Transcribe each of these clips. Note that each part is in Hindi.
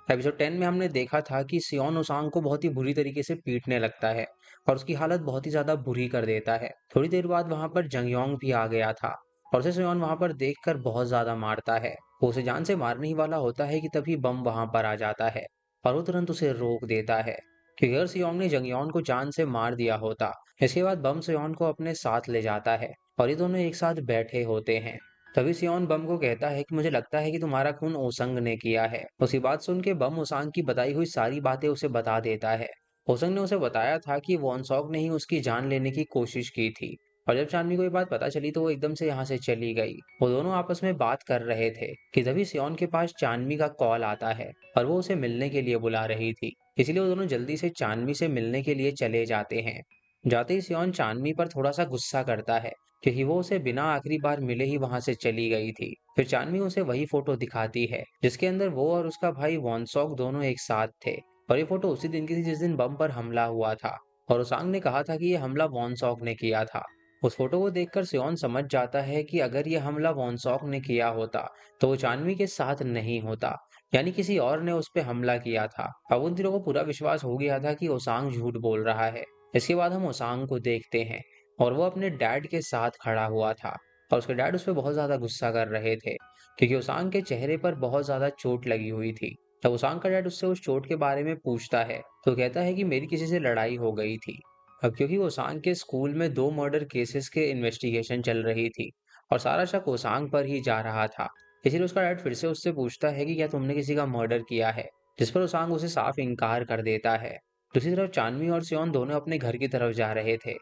एपिसोड 10 में हमने देखा था कि सियोन ओसांग को बहुत ही बुरी तरीके से पीटने लगता है और उसकी हालत बहुत ही ज्यादा बुरी कर देता है। थोड़ी देर बाद वहां पर जंगयोंग भी आ गया था और उसे सियोन वहां पर देखकर बहुत ज्यादा मारता है। वो उसे जान से मारने ही वाला होता है कि तभी बम वहां पर आ जाता है और वो तुरंत उसे रोक देता है, क्योंकि अगर सियोन ने जंगयोंग को जान से मार दिया होता। इसके बाद बम सियोन को अपने साथ ले जाता है और ये दोनों एक साथ बैठे होते हैं। तभी सियोन बम को कहता है कि मुझे लगता है कि तुम्हारा खून ओसंग ने किया है। उसकी बात सुन के बम ओसांग की बताई हुई सारी बातें उसे बता देता है। ओसंग ने उसे बताया था कि वॉनसॉक ने ही उसकी जान लेने की कोशिश की थी और जब चांदनी को ये बात पता चली तो वो एकदम से यहाँ से चली गई। वो दोनों आपस में बात कर रहे थे कि तभी सियोन के पास चांदनी का कॉल आता है और वो उसे मिलने के लिए बुला रही थी। इसलिए वो दोनों जल्दी से चांदनी से मिलने के लिए चले जाते हैं। जाते ही सियोन चांदनी पर थोड़ा सा गुस्सा करता है, क्योंकि वो उसे बिना आखिरी बार मिले ही वहां से चली गई थी। फिर चांदनी उसे वही फोटो दिखाती है जिसके अंदर वो और उसका भाई वॉनसॉक दोनों एक साथ थे। और ये फोटो उसी दिन की थी जिस दिन बम पर हमला हुआ था और ओसांग ने कहा था कि ये हमला वॉनसॉक ने किया था। उस फोटो को देखकर सियोन समझ जाता है कि अगर ये हमला वॉनसॉक ने किया होता तो वो चांदनी के साथ नहीं होता, यानी किसी और ने उस पर हमला किया था। अब उन तीनों को पूरा विश्वास हो गया था कि ओसांग झूठ बोल रहा है। इसके बाद हम ओसांग को देखते हैं और वो अपने डैड के साथ खड़ा हुआ था और उसके डैड उस पर बहुत ज्यादा गुस्सा कर रहे थे, क्योंकि उसांग के चेहरे पर बहुत ज्यादा चोट लगी हुई थी। जब उसांग का डैड उससे उस चोट के बारे में पूछता है तो कहता है कि मेरी किसी से लड़ाई हो गई थी। अब क्योंकि उसांग के स्कूल में 2 मर्डर केसेस के इन्वेस्टिगेशन चल रही थी और सारा शक उसांग पर ही जा रहा था, इसलिए उसका डैड फिर से उससे पूछता है कि क्या तुमने किसी का मर्डर किया है, जिस पर उसांग उसे साफ इनकार कर देता है। दूसरी तरफ चांदनी और सियोन दोनों अपने घर की तरफ जा रहे थे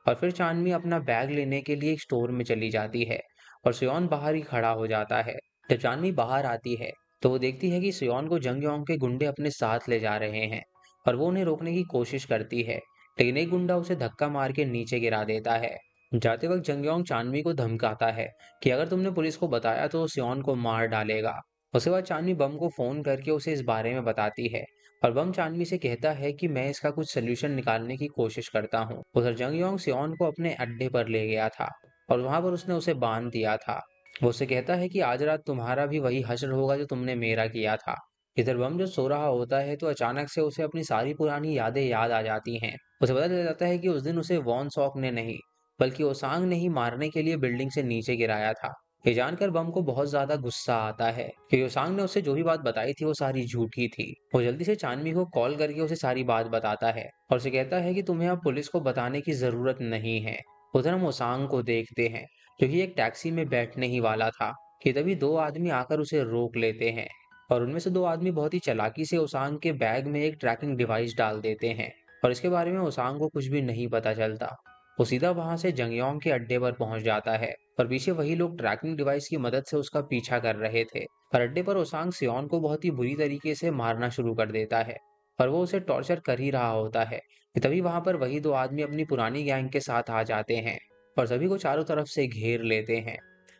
और फिर चांदनी अपना बैग लेने के लिए एक स्टोर में चली जाती है और सियोन बाहर ही खड़ा हो जाता है। जब चांदनी बाहर आती है तो वो देखती है कि सियोन को जंगयोंग के गुंडे अपने साथ ले जा रहे हैं और वो उन्हें रोकने की कोशिश करती है, लेकिन एक गुंडा उसे धक्का मार के नीचे गिरा देता है। जाते वक्त जंगयोंग चांदनी को धमकाता है कि अगर तुमने पुलिस को बताया तो वो सियोन को मार डालेगा। उसके बाद चांदनी बम को फोन करके उसे इस बारे में बताती है और बम चांदनी से कहता है कि मैं इसका कुछ सोल्यूशन निकालने की कोशिश करता हूँ। उधर जंगयोंग सियोन को अपने अड्डे पर ले गया था और वहां पर उसने उसे बांध दिया था। वो उसे कहता है कि आज रात तुम्हारा भी वही हश्र होगा जो तुमने मेरा किया था। इधर बम जो सो रहा होता है तो अचानक से उसे अपनी सारी पुरानी यादें याद आ जाती हैं। उसे पता चल जाता है कि उस दिन उसे वॉन सॉक ने नहीं बल्कि ओसांग ने ही मारने के लिए बिल्डिंग से नीचे गिराया था। ये जानकर बम को बहुत ज्यादा गुस्सा आता है कि ओसांग ने उसे जो भी बात बताई थी वो सारी झूठी थी। वो जल्दी से चांदनी को कॉल करके उसे सारी बात बताता है और उसे कहता है कि तुम्हें अब पुलिस को बताने की जरूरत नहीं है। उधर हम ओसांग को देखते हैं क्योंकि एक टैक्सी में बैठने ही वाला था कि तभी 2 आदमी आकर उसे रोक लेते हैं और उनमें से 2 आदमी बहुत ही चालाकी से ओसांग के बैग में एक ट्रैकिंग डिवाइस डाल देते हैं और इसके बारे में ओसांग को कुछ भी नहीं पता चलता। वो सीधा वहां से जंगयोंग के अड्डे पर पहुंच जाता है और पीछे वही लोग ट्रैकिंग डिवाइस की मदद से उसका पीछा कर रहे थे और अड्डे पर ओसांग सियोन को बहुत ही बुरी तरीके से मारना शुरू कर देता है और वो उसे टॉर्चर कर ही रहा होता है कि तभी वहां पर वही 2 आदमी अपनी पुरानी गैंग के साथ आ जाते हैं और सभी को चारों तरफ से घेर लेते हैं।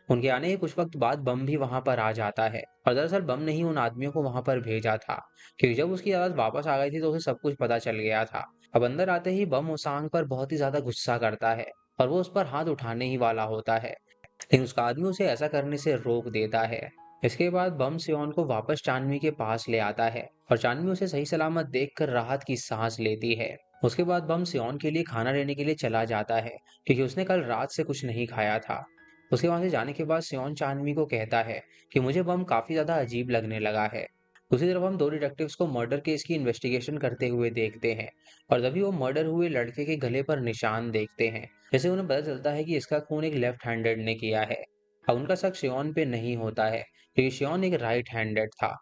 उनके आने के कुछ वक्त बाद बम भी वहां पर आ जाता है और दरअसल बम ने ही उन आदमियों को वहां पर भेजा था, क्योंकि जब उसकी आवाज वापस आ गई थी तो उसे सब कुछ पता चल गया था। अब अंदर आते ही बम ओसांग पर बहुत ही ज्यादा गुस्सा करता है और वो उस पर हाथ उठाने ही वाला होता है, लेकिन उसका आदमी उसे ऐसा करने से रोक देता है। इसके बाद बम सियोन को वापस चांदनी के पास ले आता है और चांदनी उसे सही सलामत देखकर राहत की सांस लेती है। उसके बाद बम सियोन के लिए खाना लेने के लिए चला जाता है, क्योंकि उसने कल रात से कुछ नहीं खाया था। उसके वहां से जाने के बाद सियोन चांदनी को कहता है कि मुझे बम काफी ज्यादा अजीब लगने लगा है। दूसरी तरफ हम 2 डिटेक्टिव्स को मर्डर केस की इन्वेस्टिगेशन करते हुए देखते हैं और तभी वो मर्डर हुए लड़के के गले पर निशान देखते हैं, जैसे उन्हें पता चलता है कि इसका खून एक लेफ्ट हैंडेड ने किया है। अब उनका शक शियोन पे नहीं होता है क्योंकि शियोन एक राइट हैंडेड था।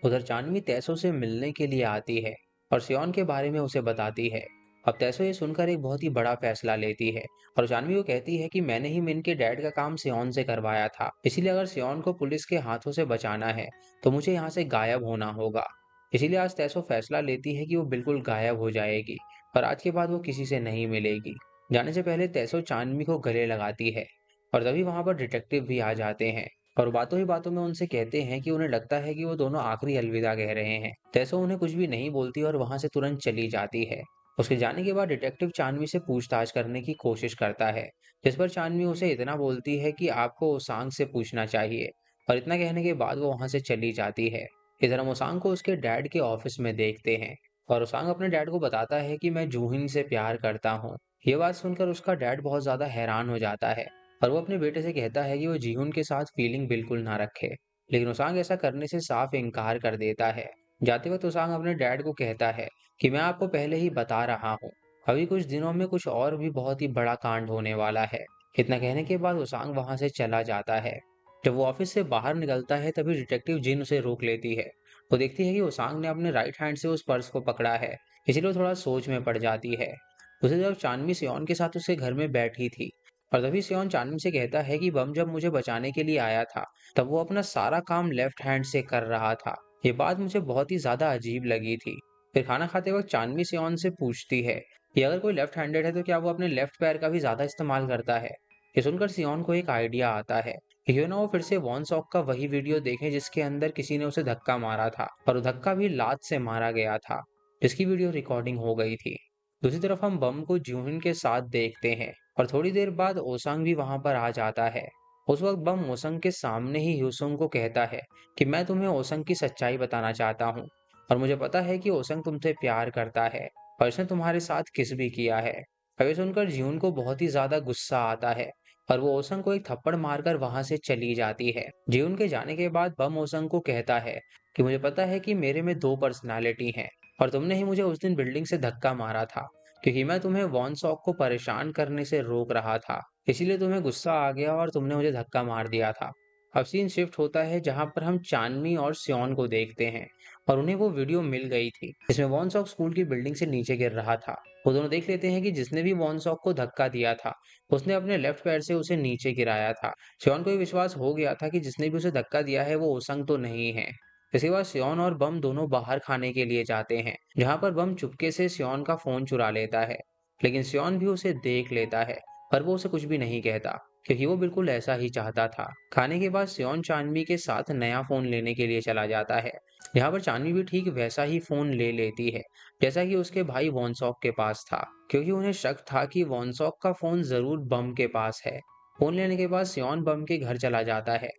उधर चांदनी तैसो से मिलने के लिए आती है और सियोन के बारे में उसे बताती है। अब तैसो ये सुनकर एक बहुत ही बड़ा फैसला लेती है और जानवी को कहती है कि मैंने ही मिन के डैड का काम सियोन से करवाया था, इसीलिए अगर सियोन को पुलिस के हाथों से बचाना है तो मुझे यहाँ से गायब होना होगा। इसीलिए आज तैसो फैसला लेती है कि वो बिल्कुल गायब हो जाएगी और आज के बाद वो किसी से नहीं मिलेगी। जाने से पहले तैसो चांदनी को गले लगाती है और तभी वहां पर डिटेक्टिव भी आ जाते हैं और बातों ही बातों में उनसे कहते हैं कि उन्हें लगता है कि वो दोनों आखिरी अलविदा कह रहे हैं। तैसो उन्हें कुछ भी नहीं बोलती और वहां से तुरंत चली जाती है। उसके जाने के बाद डिटेक्टिव चांदनी से पूछताछ करने की कोशिश करता है, जिस पर चांदनी उसे इतना बोलती है कि आपको ओसांग से पूछना चाहिए और इतना कहने के बाद वो वहां से चली जाती है। इधर हम ओसांग को उसके डैड के ऑफिस में देखते हैं और ओसांग अपने डैड को बताता है कि मैं जूहिन से प्यार करता हूँ। ये बात सुनकर उसका डैड बहुत ज्यादा हैरान हो जाता है और वो अपने बेटे से कहता है कि वो जीहुन के साथ फीलिंग बिल्कुल ना रखे। लेकिन ओसांग ऐसा करने से साफ इनकार कर देता है। जाते वक्त ओसांग अपने डैड को कहता है कि मैं आपको पहले ही बता रहा हूँ, अभी कुछ दिनों में कुछ और भी बहुत ही बड़ा कांड होने वाला है। इतना कहने के बाद ओसांग वहां से चला जाता है। जब वो ऑफिस से बाहर निकलता है तभी डिटेक्टिव जिन उसे रोक लेती है। वो देखती है कि ओसांग ने अपने राइट हैंड से उस पर्स को पकड़ा है, इसीलिए वो थोड़ा सोच में पड़ जाती है। उसे जब चांदनी सियोन के साथ उसके घर में बैठी थी और तभी सियोन चांदनी से कहता है कि बम जब मुझे बचाने के लिए आया था तब वो अपना सारा काम लेफ्ट हैंड से कर रहा था। ये बात मुझे बहुत ही ज्यादा अजीब लगी थी। फिर खाना खाते वक्त चांदनी सियोन से पूछती है कि अगर कोई लेफ्ट हैंडेड है तो क्या वो अपने लेफ्ट पैर का भी ज्यादा इस्तेमाल करता है। ये सुनकर सियोन को एक आइडिया आता है कि क्यों ना वो फिर से वॉन सॉक का वही वीडियो देखें जिसके अंदर किसी ने उसे धक्का मारा था और वो धक्का भी लात से मारा गया था, जिसकी वीडियो रिकॉर्डिंग हो गई थी। दूसरी तरफ हम बम को जूहिन के साथ देखते हैं और थोड़ी देर बाद ओसंग भी वहां पर आ जाता है। उस वक्त बम ओसंग के सामने ही ह्यूसुंग को कहता है कि मैं तुम्हें ओसंग की सच्चाई बताना चाहता हूँ और मुझे पता है कि ओसंग तुमसे प्यार करता है और उसने तुम्हारे साथ किस भी किया है। अब ये सुनकर ज्यून को बहुत ही ज्यादा गुस्सा आता है और वो ओसंग को एक थप्पड़ मारकर वहां से चली जाती है। ज्यून के जाने के बाद बम ओसंग को कहता है कि मुझे पता है कि मेरे में दो पर्सनालिटी हैं और तुमने ही मुझे उस दिन बिल्डिंग से धक्का मारा था क्योंकि मैं तुम्हें वॉन सॉक को परेशान करने से रोक रहा था, इसीलिए तुम्हें गुस्सा आ गया और तुमने मुझे धक्का मार दिया था। अब सीन शिफ्ट होता है जहां पर हम चांदनी और सियोन को देखते हैं और उन्हें वो वीडियो मिल गई थी जिसमें वॉन सॉक स्कूल की बिल्डिंग से नीचे गिर रहा था। वो दोनों देख लेते हैं कि जिसने भी वॉन सॉक को धक्का दिया था उसने अपने लेफ्ट पैर से उसे नीचे गिराया था। सियोन को ये विश्वास हो गया था कि जिसने भी उसे धक्का दिया है वो ओसंग तो नहीं है। इसके बाद सियोन और बम दोनों बाहर खाने के लिए जाते हैं जहां पर बम चुपके से सियोन का फोन चुरा लेता है। लेकिन सियोन भी उसे देख लेता है पर वो उसे कुछ भी नहीं कहता क्योंकि वो बिल्कुल ऐसा ही चाहता था। खाने के बाद सियोन चांदनी के साथ नया फोन लेने के लिए चला जाता है। यहाँ पर चांदनी भी ठीक वैसा ही फोन ले लेती है जैसा कि उसके भाई वॉनसॉक के पास था, क्योंकि उन्हें शक था कि वॉनसॉक का फोन जरूर बम के पास है। फोन लेने के बाद सियोन बम के घर चला जाता है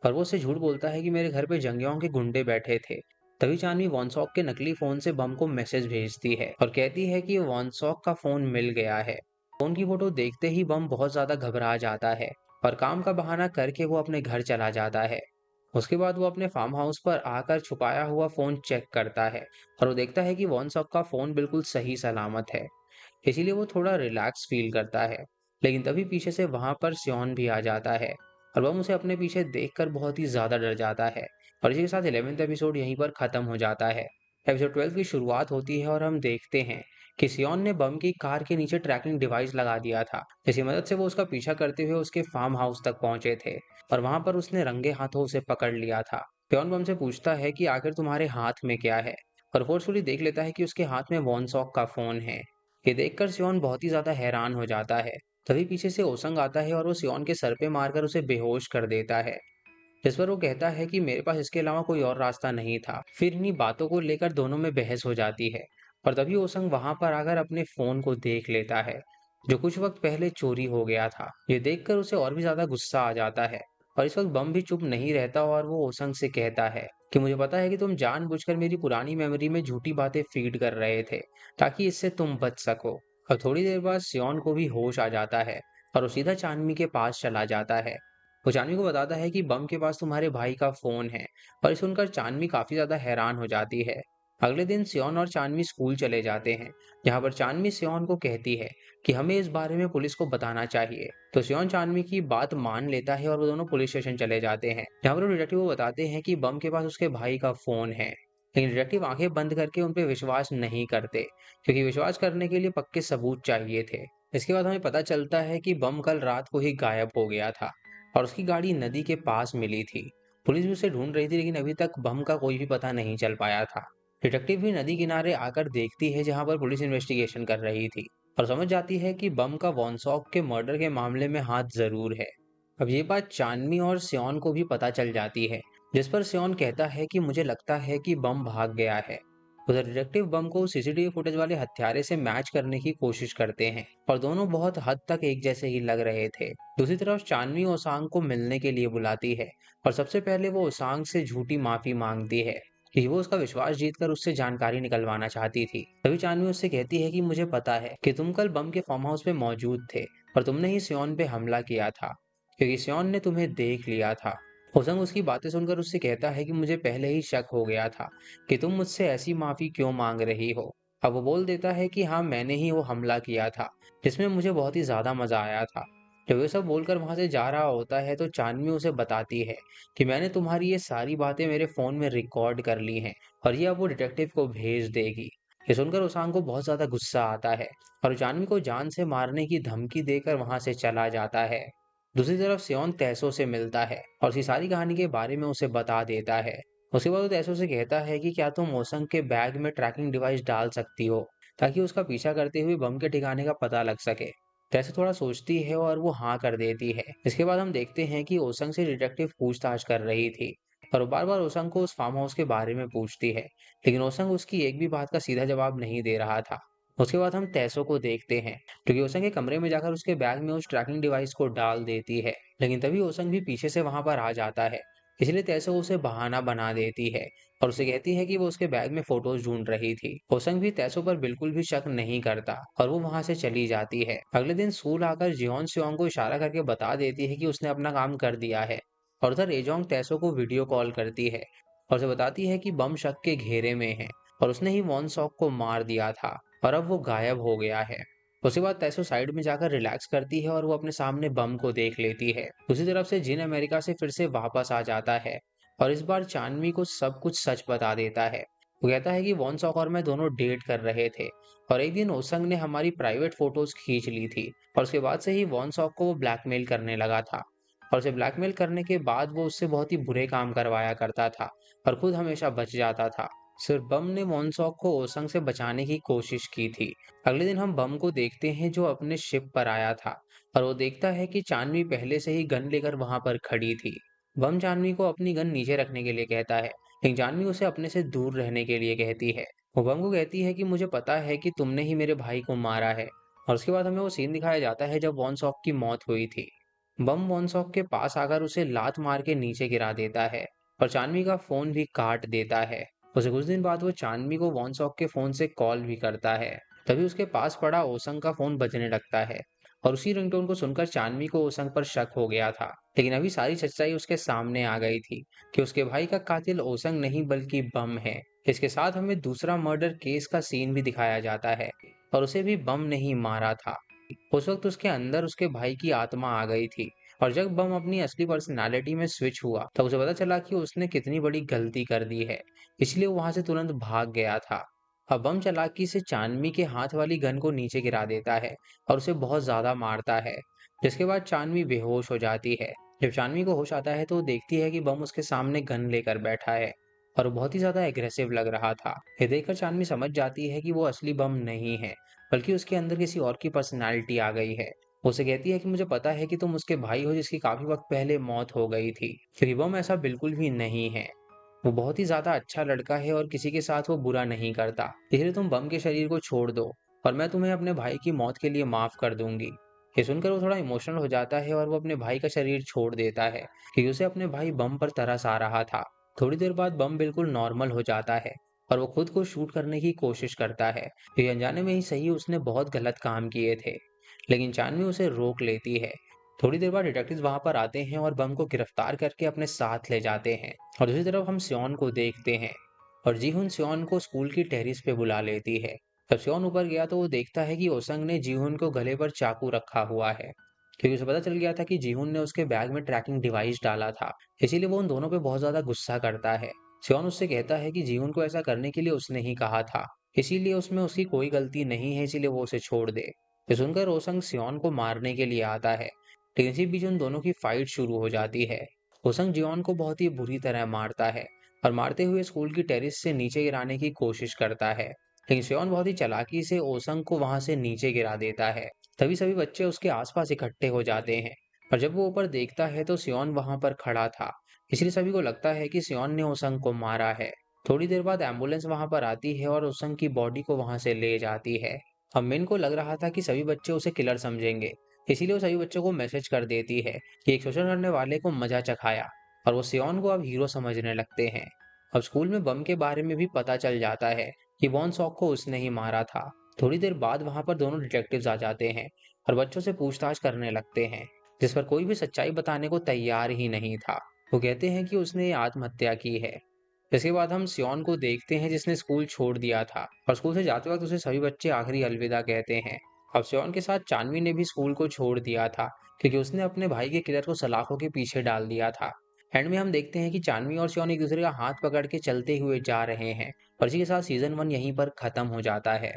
और वो उसे झूठ बोलता है कि मेरे घर पे जंगयों के गुंडे बैठे थे। तभी चांदनी वॉनसॉक के नकली फोन से बम को मैसेज भेजती है और कहती है कि वॉनसॉक का फोन मिल गया है। फोन की फोटो देखते ही बम बहुत ज्यादा घबरा जाता है और काम का बहाना करके वो अपने घर चला जाता है। उसके बाद वो अपने फार्म हाउस पर आकर छुपाया हुआ फोन चेक करता है और वो देखता है कि वॉनसॉक का फोन बिल्कुल सही सलामत है, इसीलिए वो थोड़ा रिलैक्स फील करता है। लेकिन तभी पीछे से वहां पर सियोन भी आ जाता है और वह उसे अपने पीछे देखकर बहुत ही ज्यादा डर जाता है। और इसी के साथ 11th एपिसोड यहीं पर खत्म हो जाता है। एपिसोड 12 की शुरुआत होती है और हम देखते हैं कि सियोन ने बम की कार के नीचे ट्रैकिंग डिवाइस लगा दिया था जिसकी मदद से वो उसका पीछा करते हुए उसके फार्म हाउस तक पहुंचे थे और वहां पर उसने रंगे हाथों उसे पकड़ लिया था। सियोन बम से पूछता है कि आखिर तुम्हारे हाथ में क्या है और फोर्सफुली देख लेता है कि उसके हाथ में वॉनसॉक का फोन है। ये देखकर सियोन बहुत ही ज्यादा हैरान हो जाता है। तभी पीछे से ओसंग आता है और वो सियोन के सर पे मारकर उसे बेहोश कर देता है, जिस पर वो कहता है कि मेरे पास इसके अलावा कोई और रास्ता नहीं था। फिर इन्हीं बातों को लेकर दोनों में बहस हो जाती है और तभी ओसंग वहां पर आकर अपने फोन को देख लेता है जो कुछ वक्त पहले चोरी हो गया था। ये देखकर उसे और भी ज्यादा गुस्सा आ जाता है और इस वक्त बम भी चुप नहीं रहता और वो ओसंग से कहता है कि मुझे पता है कि तुम जानबूझकर मेरी पुरानी मेमोरी में झूठी बातें फीड कर रहे थे ताकि इससे तुम बच सको। और थोड़ी देर बाद सियोन को भी होश आ जाता है और वो सीधा चांदनी के पास चला जाता है। वो चांदनी को बताता है कि बम के पास तुम्हारे भाई का फोन है और ये सुनकर चांदनी काफी ज्यादा हैरान हो जाती है। अगले दिन सियोन और चांदनी स्कूल चले जाते हैं जहाँ पर चांदनी सियोन को कहती है कि हमें इस बारे में पुलिस को बताना चाहिए। तो सियोन चांदनी की बात मान लेता है और वो दोनों पुलिस स्टेशन चले जाते हैं जहाँ पर डिटेक्टिव को बताते हैं कि बम के पास उसके भाई का फोन है। लेकिन डिटेक्टिव आंखें बंद करके उन पर विश्वास नहीं करते क्योंकि विश्वास करने के लिए पक्के सबूत चाहिए थे। इसके बाद हमें पता चलता है कि बम कल रात को ही गायब हो गया था और उसकी गाड़ी नदी के पास मिली थी। पुलिस भी उसे ढूंढ रही थी लेकिन अभी तक बम का कोई भी पता नहीं चल पाया था। डिटेक्टिव भी नदी किनारे आकर देखती है जहां पर पुलिस इन्वेस्टिगेशन कर रही थी और समझ जाती है कि बम का वॉनसॉक के मर्डर के मामले में हाथ जरूर है। अब ये बात चांदनी और सियोन को भी पता चल जाती है, जिस पर सियोन कहता है कि मुझे लगता है कि बम भाग गया है। उधर डिटेक्टिव बम को सीसीटीवी फुटेज वाले हत्यारे से मैच करने की कोशिश करते हैं और दोनों बहुत हद तक एक जैसे ही लग रहे थे। दूसरी तरफ चांदनी ओसांग को मिलने के लिए बुलाती है और सबसे पहले वो ओसांग से झूठी माफी मांगती है कि वो उसका विश्वास जीतकर उससे जानकारी निकलवाना चाहती थी। तभी चांदनी उससे कहती है कि मुझे पता है कि तुम कल बम के फार्म हाउस पे मौजूद थे और तुमने ही सियोन पे हमला किया था, क्योंकि सियोन ने तुम्हें देख लिया था। होसंग उसकी बातें सुनकर उससे कहता है कि मुझे पहले ही शक हो गया था कि तुम मुझसे ऐसी माफी क्यों मांग रही हो। अब वो बोल देता है कि हाँ, मैंने ही वो हमला किया था जिसमें मुझे बहुत ही ज्यादा मजा आया था। जब ये सब बोलकर वहां से जा रहा होता है तो चांदनी उसे बताती है कि मैंने तुम्हारी ये सारी बातें मेरे फोन में रिकॉर्ड कर ली हैं और ये अब वो डिटेक्टिव को भेज देगी। ये सुनकर उसांग को बहुत ज्यादा गुस्सा आता है और चांदनी को जान से मारने की धमकी देकर वहां से चला जाता है। दूसरी तरफ सियोन तैसो से मिलता है और उसकी सारी कहानी के बारे में उसे बता देता है। उसके बाद वो तैसो से कहता है कि क्या तुम ओसंग के बैग में ट्रैकिंग डिवाइस डाल सकती हो ताकि उसका पीछा करते हुए बम के ठिकाने का पता लग सके। तैसो थोड़ा सोचती है और वो हाँ कर देती है। इसके बाद हम देखते हैं कि ओसंग से डिटेक्टिव पूछताछ कर रही थी और वो बार बार ओसंग को उस फार्म हाउस के बारे में पूछती है, लेकिन ओसंग उसकी एक भी बात का सीधा जवाब नहीं दे रहा था। उसके बाद हम तैसो को देखते हैं, क्योंकि ओसंग के कमरे में जाकर उसके बैग में उस ट्रैकिंग डिवाइस को डाल देती है, लेकिन तभी ओसंग भी पीछे से वहां पर आ जाता है। इसलिए तैसो उसे बहाना बना देती है और उसे कहती है कि वो उसके बैग में फोटोज ढूंढ रही थी। ओसंग भी तैसो पर बिल्कुल भी शक नहीं करता और वो वहां से चली जाती है। अगले दिन स्कूल आकर जियोन सियोंग को इशारा करके बता देती है कि उसने अपना काम कर दिया है और उधर एजोंग तैसो को वीडियो कॉल करती है और उसे बताती है कि बम शक के घेरे में है और उसने ही वॉन सॉक को मार दिया था और अब वो गायब हो गया है। उसके बाद तैसो साइड में जाकर रिलैक्स करती है और वो अपने सामने बम को देख लेती है। दूसरी तरफ से जिन अमेरिका से फिर से वापस आ जाता है और इस बार चांदनी को सब कुछ सच बता देता है। वो कहता है कि वॉन सॉक और मैं दोनों डेट कर रहे थे और एक दिन ओसंग ने हमारी प्राइवेट फोटोज खींच ली थी और उसके बाद से ही वॉन सॉक को वो ब्लैकमेल करने लगा था और उसे ब्लैकमेल करने के बाद वो उससे बहुत ही बुरे काम करवाया करता था और खुद हमेशा बच जाता था। सिर्फ बम ने वॉनसॉक को ओसंग से बचाने की कोशिश की थी। अगले दिन हम बम को देखते हैं जो अपने शिप पर आया था और वो देखता है कि चांदनी पहले से ही गन लेकर वहां पर खड़ी थी। बम चांदनी को अपनी गन नीचे रखने के लिए कहता है, लेकिन चांदनी उसे अपने से दूर रहने के लिए कहती है। वो बम को कहती है कि मुझे पता है कि तुमने ही मेरे भाई को मारा है। और उसके बाद हमें वो सीन दिखाया जाता है जब वॉनसॉक की मौत हुई थी। बम वॉनसॉक के पास आकर उसे लात मार के नीचे गिरा देता है और चांदनी का फोन भी काट देता है। उसे कुछ दिन बाद वो चांदनी को वॉनसॉक के फोन से कॉल भी करता है। तभी उसके पास पड़ा ओसंग का फोन बजने लगता है और उसी रिंगटोन को सुनकर चांदनी को ओसंग पर शक हो गया था। लेकिन अभी सारी सच्चाई उसके सामने आ गई थी कि उसके भाई का कातिल ओसंग नहीं बल्कि बम है। इसके साथ हमें दूसरा मर्डर केस का सीन भी दिखाया जाता है और उसे भी बम ने ही मारा था। उस वक्त उसके अंदर उसके भाई की आत्मा आ गई थी और जब बम अपनी असली पर्सनालिटी में स्विच हुआ तब उसे पता चला कि उसने कितनी बड़ी गलती कर दी है, इसलिए वो वहां से तुरंत भाग गया था। अब बम चालाकी से चांदनी के हाथ वाली गन को नीचे गिरा देता है और उसे बहुत ज्यादा मारता है, जिसके बाद चांदनी बेहोश हो जाती है। जब चांदनी को होश आता है तो वो देखती है कि बम उसके सामने गन लेकर बैठा है और वो बहुत ही ज्यादा एग्रेसिव लग रहा था। ये देखकर चांदनी समझ जाती है कि वो असली बम नहीं है, बल्कि उसके अंदर किसी और की पर्सनालिटी आ गई है। उसे कहती है कि मुझे पता है कि तुम उसके भाई हो जिसकी काफी वक्त पहले मौत हो गई थी। त्रिबम ऐसा बिल्कुल भी नहीं है। वो बहुत ही ज्यादा अच्छा लड़का है और किसी के साथ वो बुरा नहीं करता, इसलिए तुम बम के शरीर को छोड़ दो और मैं तुम्हें अपने भाई की मौत के लिए माफ कर दूंगी। ये सुनकर वो थोड़ा इमोशनल हो जाता है और वो अपने भाई का शरीर छोड़ देता है क्योंकि उसे अपने भाई बम पर तरस आ रहा था। थोड़ी देर बाद बम बिल्कुल नॉर्मल हो जाता है और वो खुद को शूट करने की कोशिश करता है, क्योंकि अनजाने में ही सही उसने बहुत गलत काम किए थे, लेकिन चांदनी उसे रोक लेती है। थोड़ी देर बाद डिटेक्टिव्स वहां पर आते हैं और बम को गिरफ्तार करके अपने साथ ले जाते हैं। और दूसरी तरफ हम सियोन को देखते हैं और जीहुन सियोन को स्कूल की टेरिस पे बुला लेती है। जब सियोन ऊपर गया तो वो देखता है कि ओसंग ने जीहुन को गले पर चाकू रखा हुआ है, क्योंकि उसे पता चल गया था कि जीहुन ने उसके बैग में ट्रैकिंग डिवाइस डाला था। इसीलिए वो उन दोनों पे बहुत ज्यादा गुस्सा करता है। सियोन उससे कहता है कि जीहुन को ऐसा करने के लिए उसने ही कहा था, इसीलिए उसमें उसकी कोई गलती नहीं है, इसीलिए वो उसे छोड़ दे। ये सुनकर ओसंग सियोन को मारने के लिए आता है, लेकिन इसी बीच उन दोनों की फाइट शुरू हो जाती है। ओसंग जियोन को बहुत ही बुरी तरह मारता है और मारते हुए स्कूल की टेरिस से नीचे गिराने की कोशिश करता है, लेकिन सियोन बहुत ही चालाकी से ओसंग को वहां से नीचे गिरा देता है। तभी सभी बच्चे उसके आसपास इकट्ठे हो जाते हैं और जब वो ऊपर देखता है तो सियोन वहां पर खड़ा था, इसलिए सभी को लगता है कि सियोन ने ओसंग को मारा है। थोड़ी देर बाद एम्बुलेंस वहां पर आती है और ओसंग की बॉडी को वहां से ले जाती है। अब मिन को लग रहा था कि सभी बच्चे उसे किलर समझेंगे, इसीलिए वो सभी बच्चों को मैसेज कर देती है कि एक शोषण करने वाले को मजा चखाया और वो सियोन को अब हीरो समझने लगते हैं। अब स्कूल में बम के बारे में भी पता चल जाता है कि वॉन सॉक को उसने ही मारा था। थोड़ी देर बाद वहां पर दोनों डिटेक्टिव्स आ जाते हैं और बच्चों से पूछताछ करने लगते हैं, जिस पर कोई भी सच्चाई बताने को तैयार ही नहीं था। वो कहते हैं कि उसने आत्महत्या की है। इसके बाद हम सियोन को देखते हैं जिसने स्कूल छोड़ दिया था और स्कूल से जाते वक्त उसे सभी बच्चे आखिरी अलविदा कहते हैं। अब सियोन के साथ चांदवी ने भी स्कूल को छोड़ दिया था क्योंकि उसने अपने भाई के किलर को सलाखों के पीछे डाल दिया था। एंड में हम देखते हैं कि चांदवी और सियोन एक दूसरे का हाथ पकड़ के चलते हुए जा रहे हैं और इसी के साथ सीजन 1 यहीं पर खत्म हो जाता है।